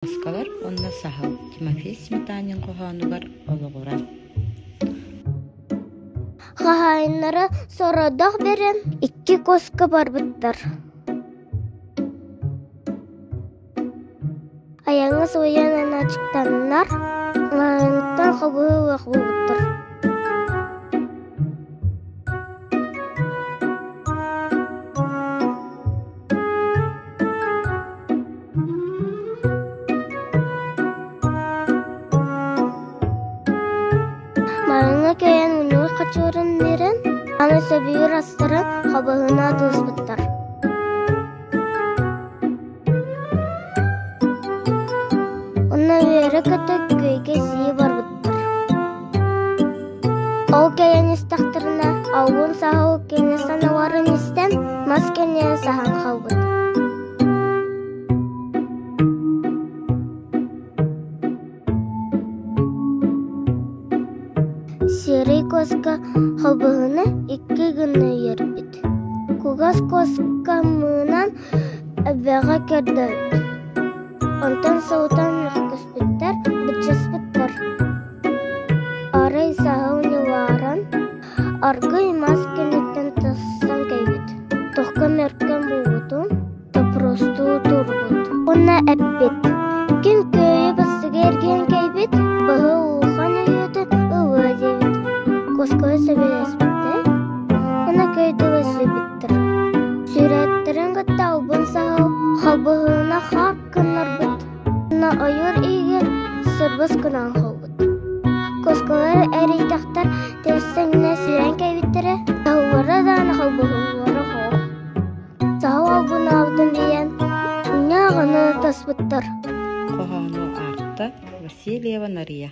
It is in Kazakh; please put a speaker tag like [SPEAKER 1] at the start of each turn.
[SPEAKER 1] Оскалар онна сахал Тимофей Сметанин коханугар ологоран.
[SPEAKER 2] Хахайнары сорадах берен икки коска барбыттар. Аяңыз уян ачыктаннар, лайынтан хабы уақ болбыттар. Марына көйен үнуі қачуырын берен, аны сөбүйір астырын хабығына дұлыспыттар. Онна үйері көтік көйге сие барбыттар. Ол көйен істақтырына, ауын саға өккені санаварын істен, мас көне саған қалбыт. Серый коска хабығыны икки гыны ербит. Кугас коска мынан әбәға керді. Онтан сауытан көспіттер, бітчеспіттер. Арай саға униларан, аргы имас кенеттен тассан кайбит. Тоққа меркен бұғытын, та просту турбут. Онна әппет. Кім көйі бастыға ерген кайбит, бұғы уған өйеті ұвы девит. Коскоя сөбелеспітті, она көйді өсібіттір. Сүреттерін ғытта ұбын сағау, хабығына хаққынар бұт. Она айыр егер сырбыз күнан қалбыт. Косколар әрейдақтар тәстіңіне сүрен кәйбіттірі, тауылары дан хабығылары хоқ. Сағау албын алдын дейен, не ағыны таспыттыр.
[SPEAKER 1] Кохану арта Васильева Нария.